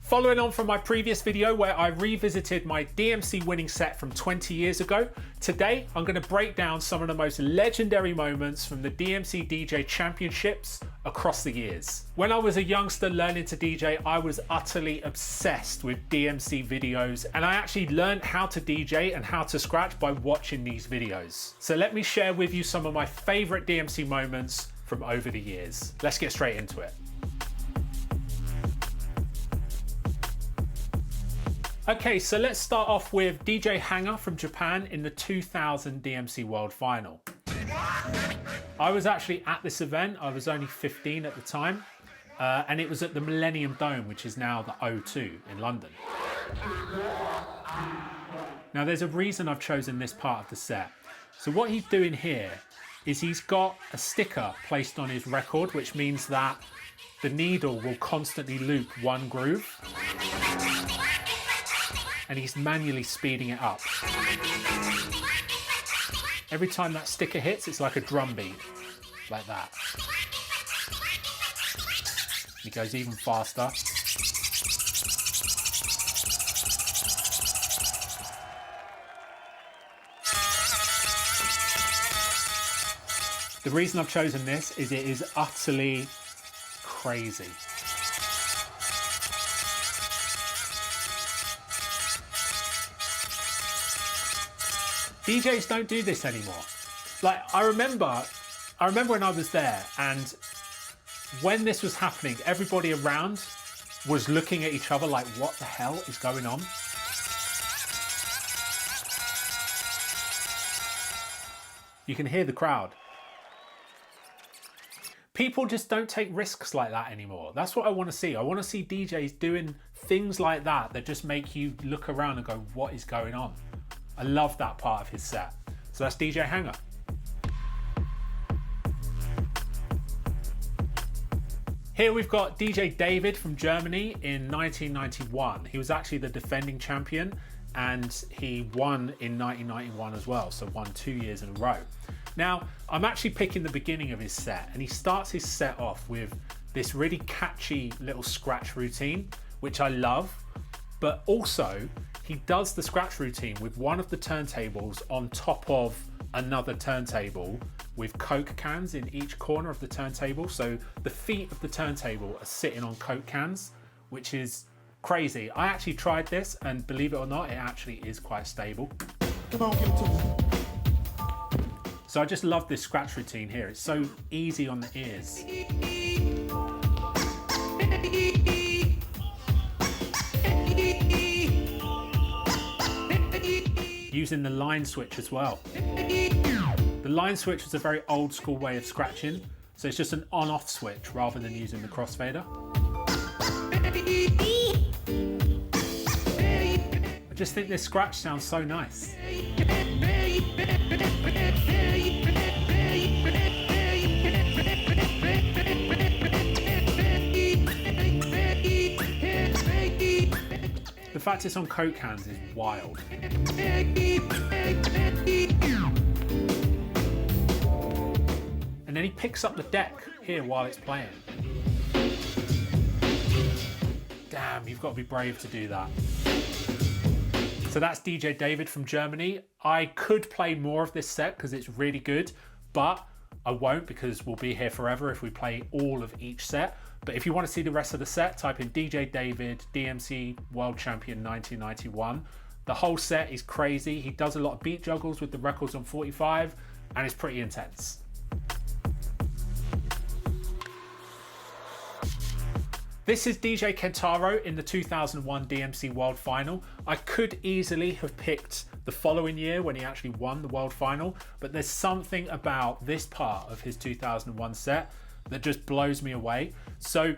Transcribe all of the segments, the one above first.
Following on from my previous video where I revisited my DMC winning set from 20 years ago, today I'm going to break down some of the most legendary moments from the DMC DJ Championships across the years. When I was a youngster learning to DJ, I was utterly obsessed with DMC videos, and I actually learned how to DJ and how to scratch by watching these videos. So let me share with you some of my favorite DMC moments from over the years. Let's get straight into it. Okay, so let's start off with DJ Hanger from Japan in the 2000 DMC World Final. I was actually at this event. I was only 15 at the time, and it was at the Millennium Dome, which is now the O2 in London. Now, there's a reason I've chosen this part of the set. So what he's doing here is he's got a sticker placed on his record, which means that the needle will constantly loop one groove, and he's manually speeding it up. Every time that sticker hits, it's like a drum beat, like that. He goes even faster. The reason I've chosen this is it is utterly crazy. DJs don't do this anymore. Like, I remember when I was there, and when this was happening, everybody around was looking at each other like, what the hell is going on? You can hear the crowd. People just don't take risks like that anymore. That's what I want to see. I want to see DJs doing things like that that just make you look around and go, what is going on? I love that part of his set. So that's DJ Hanger. Here we've got DJ David from Germany in 1991. He was actually the defending champion, and he won in 1991 as well, so won 2 years in a row. Now, I'm actually picking the beginning of his set, and he starts his set off with this really catchy little scratch routine, which I love, but also he does the scratch routine with one of the turntables on top of another turntable with Coke cans in each corner of the turntable. So the feet of the turntable are sitting on Coke cans, which is crazy. I actually tried this, and believe it or not, it actually is quite stable. Come on, give it to me. So I just love this scratch routine here. It's so easy on the ears. Using the line switch as well. The line switch is a very old school way of scratching, so it's just an on-off switch rather than using the crossfader. I just think this scratch sounds so nice. The fact it's on Coke cans is wild. And then he picks up the deck here while it's playing. Damn, you've got to be brave to do that. So that's DJ David from Germany. I could play more of this set because it's really good, but I won't, because we'll be here forever if we play all of each set. But if you want to see the rest of the set, type in DJ David, DMC World Champion 1991. The whole set is crazy. He does a lot of beat juggles with the records on 45, and it's pretty intense. This is DJ Kentaro in the 2001 DMC World Final. I could easily have picked the following year when he actually won the World Final, but there's something about this part of his 2001 set that just blows me away. So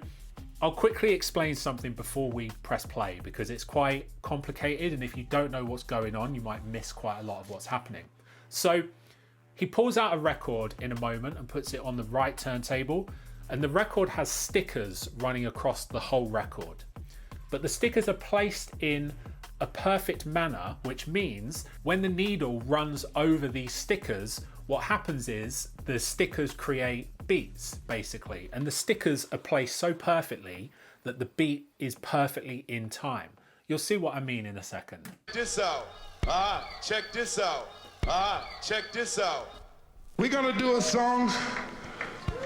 I'll quickly explain something before we press play, because it's quite complicated, and if you don't know what's going on, you might miss quite a lot of what's happening. So he pulls out a record in a moment and puts it on the right turntable, and the record has stickers running across the whole record. But the stickers are placed in a perfect manner, which means when the needle runs over these stickers, what happens is the stickers create beats, basically. And the stickers are placed so perfectly that the beat is perfectly in time. You'll see what I mean in a second. This out. Check this out. Check this out. We're gonna do a song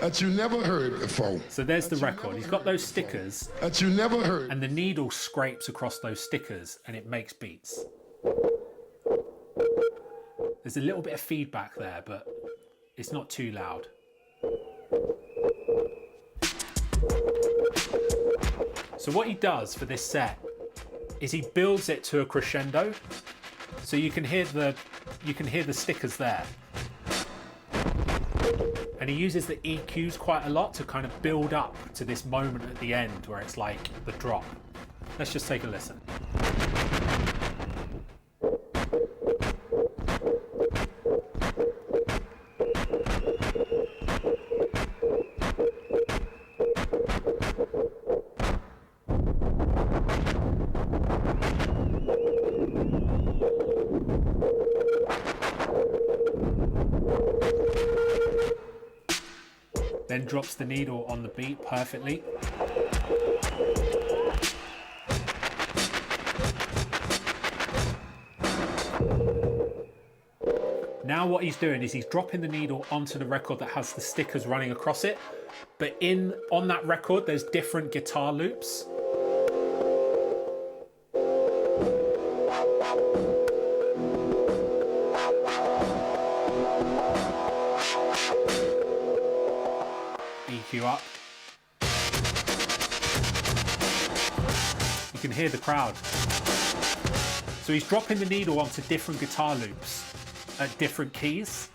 that you never heard before. So there's the record. He's got those stickers that you never heard. And the needle scrapes across those stickers and it makes beats. There's a little bit of feedback there, but it's not too loud. So what he does for this set is he builds it to a crescendo, so you can hear the stickers there. And he uses the EQs quite a lot to kind of build up to this moment at the end where it's like the drop. Let's just take a listen. Then drops the needle on the beat perfectly. Now what he's doing is he's dropping the needle onto the record that has the stickers running across it, but on that record there's different guitar loops. EQ up. You can hear the crowd. So he's dropping the needle onto different guitar loops at different keys.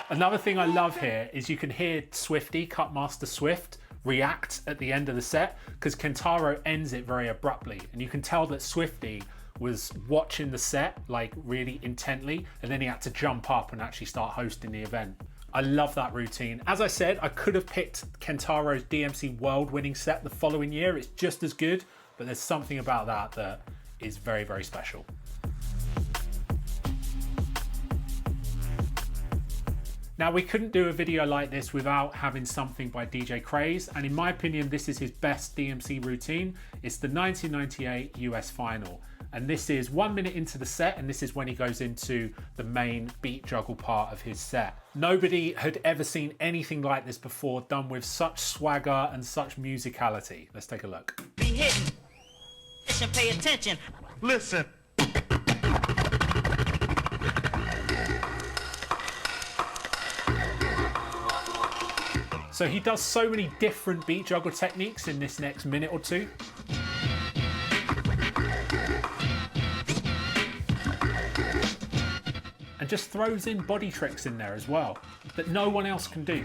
Another thing I love here is you can hear Swifty, Cutmaster Swift, react at the end of the set, because Kentaro ends it very abruptly, and you can tell that Swifty was watching the set like really intently, and then he had to jump up and actually start hosting the event. I love that routine. As I said, I could have picked Kentaro's DMC World winning set the following year. It's just as good, but there's something about that is very, very special. Now, we couldn't do a video like this without having something by DJ Craze, and in my opinion, this is his best DMC routine. It's the 1998 US final, and this is 1 minute into the set, and this is when he goes into the main beat juggle part of his set. Nobody had ever seen anything like this before, done with such swagger and such musicality. Let's take a look. Be hitting. Listen, pay attention. Listen. So he does so many different beat juggle techniques in this next minute or two. And just throws in body tricks in there as well that no one else can do.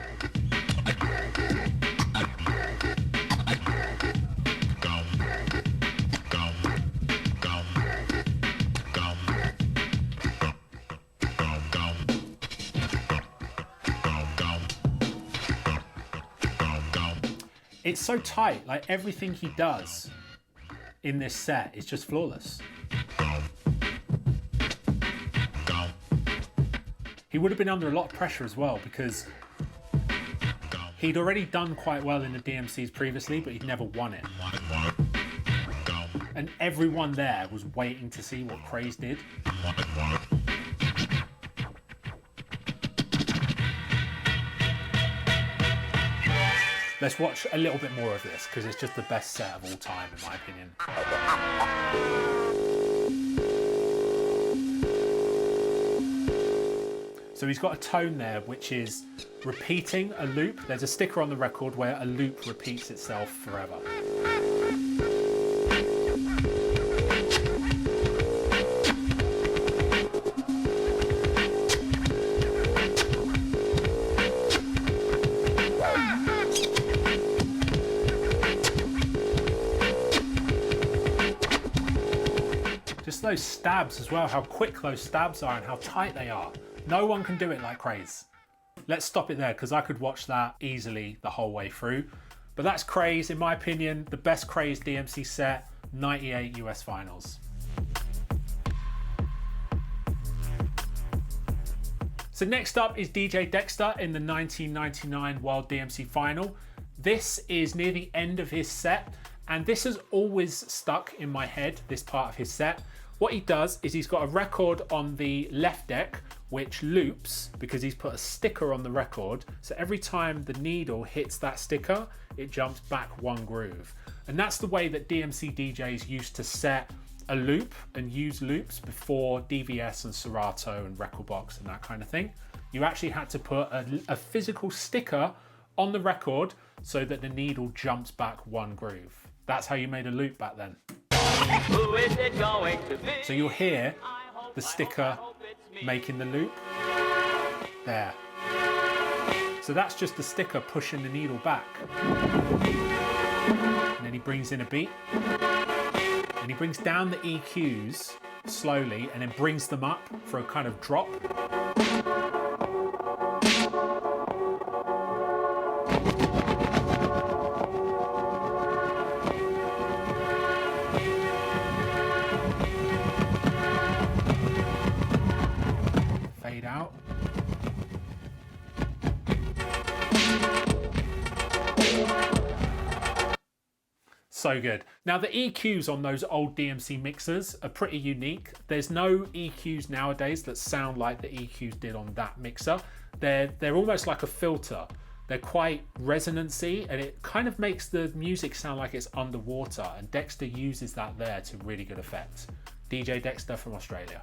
It's so tight, like everything he does in this set is just flawless. He would have been under a lot of pressure as well, because he'd already done quite well in the DMCs previously, but he'd never won it. And everyone there was waiting to see what Craze did. Let's watch a little bit more of this, because it's just the best set of all time, in my opinion. So he's got a tone there which is repeating a loop. There's a sticker on the record where a loop repeats itself forever. Just those stabs as well, how quick those stabs are and how tight they are. No one can do it like Craze. Let's stop it there, because I could watch that easily the whole way through. But that's Craze, in my opinion, the best Craze DMC set, 98 US finals. So next up is DJ Dexta in the 1999 World DMC final. This is near the end of his set, and this has always stuck in my head, this part of his set. What he does is he's got a record on the left deck which loops because he's put a sticker on the record. So every time the needle hits that sticker, it jumps back one groove. And that's the way that DMC DJs used to set a loop and use loops before DVS and Serato and Recordbox and that kind of thing. You actually had to put a physical sticker on the record so that the needle jumps back one groove. That's how you made a loop back then. Who is it going to be? So you'll hear the sticker making the loop. There. So that's just the sticker pushing the needle back. And then he brings in a beat. And he brings down the EQs slowly and then brings them up for a kind of drop. Fade out. So good. Now the EQs on those old DMC mixers are pretty unique. There's no EQs nowadays that sound like the EQs did on that mixer. They're almost like a filter. They're quite resonancy and it kind of makes the music sound like it's underwater, and Dexta uses that there to really good effect. DJ Dexta from Australia.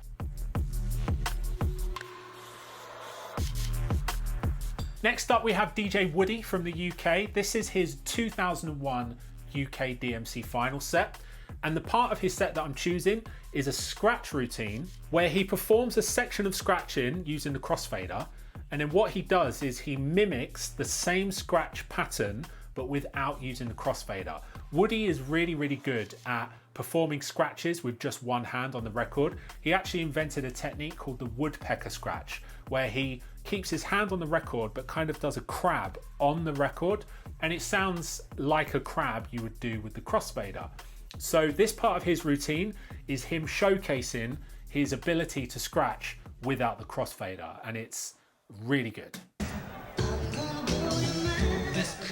Next up we have DJ Woody from the UK. This is his 2001 UK DMC final set, and the part of his set that I'm choosing is a scratch routine where he performs a section of scratching using the crossfader, and then what he does is he mimics the same scratch pattern but without using the crossfader. Woody is really good at performing scratches with just one hand on the record. He actually invented a technique called the woodpecker scratch, where he keeps his hand on the record but kind of does a crab on the record, and it sounds like a crab you would do with the crossfader. So this part of his routine is him showcasing his ability to scratch without the crossfader, and it's really good.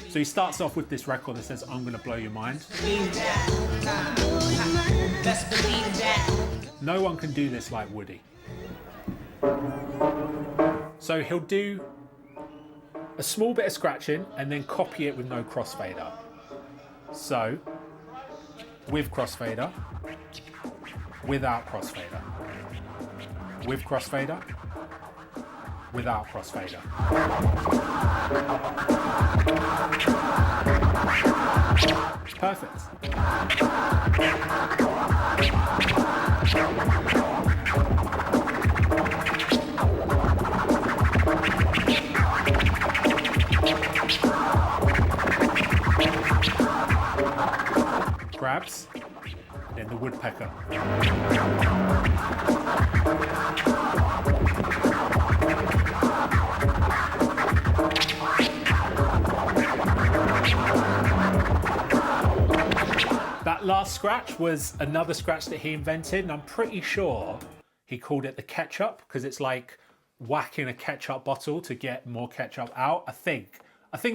So he starts off with this record that says, "I'm gonna blow your mind." No one can do this like Woody. So he'll do a small bit of scratching and then copy it with no crossfader. So, with crossfader, without crossfader, with crossfader, without crossfader. Perfect. Grabs, then the woodpecker. That last scratch was another scratch that he invented, and I'm pretty sure he called it the ketchup because it's like whacking a ketchup bottle to get more ketchup out. I think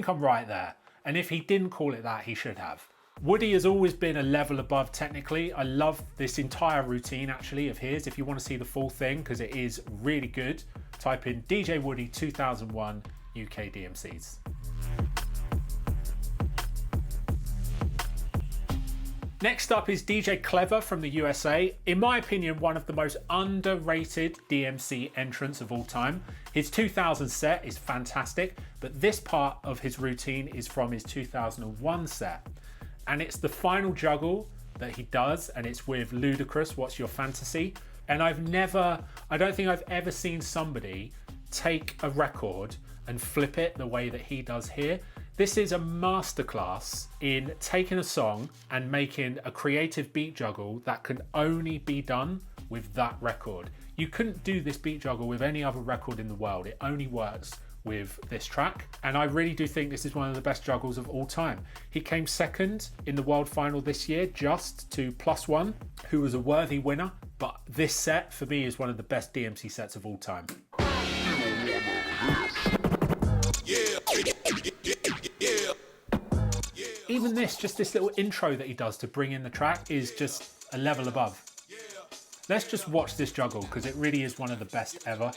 I'm right there. And if he didn't call it that, he should have. Woody has always been a level above technically. I love this entire routine actually of his. If you want to see the full thing, because it is really good, type in DJ Woody 2001 UK DMCs. Next up is DJ Klever from the USA. In my opinion, one of the most underrated DMC entrants of all time. His 2000 set is fantastic, but this part of his routine is from his 2001 set. And it's the final juggle that he does, and it's with Ludacris, What's Your Fantasy? And I don't think I've ever seen somebody take a record and flip it the way that he does here. This is a masterclass in taking a song and making a creative beat juggle that can only be done with that record. You couldn't do this beat juggle with any other record in the world. It only works with this track, and I really do think this is one of the best juggles of all time. He came second in the world final this year, just to +1, who was a worthy winner, but this set for me is one of the best DMC sets of all time. Even just this little intro that he does to bring in the track is just a level above. Let's just watch this juggle because it really is one of the best ever.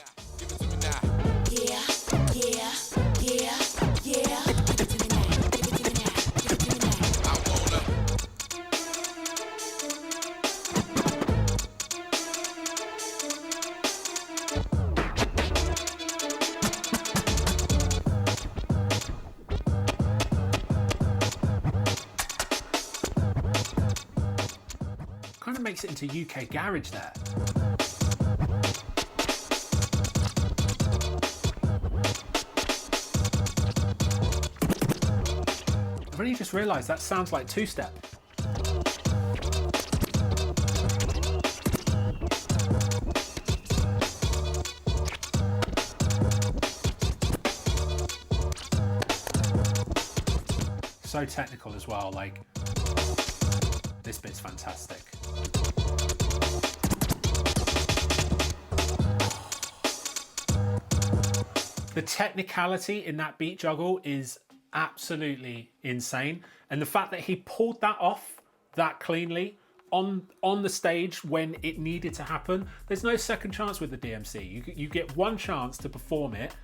Kind of makes it into UK garage there. I've only just realised that sounds like two-step. So technical as well, like this bit's fantastic. The technicality in that beat juggle is absolutely insane. And the fact that he pulled that off that cleanly on the stage when it needed to happen, there's no second chance with the DMC. You get one chance to perform it,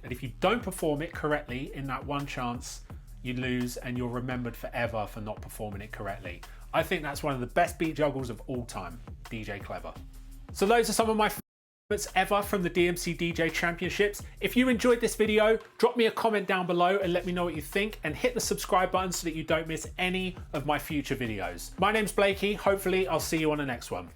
and if you don't perform it correctly in that one chance, you lose and you're remembered forever for not performing it correctly. I think that's one of the best beat juggles of all time, DJ Klever. So those are some of my favorites ever from the DMC DJ Championships. If you enjoyed this video, drop me a comment down below and let me know what you think, and hit the subscribe button so that you don't miss any of my future videos. My name's Blakey. Hopefully I'll see you on the next one.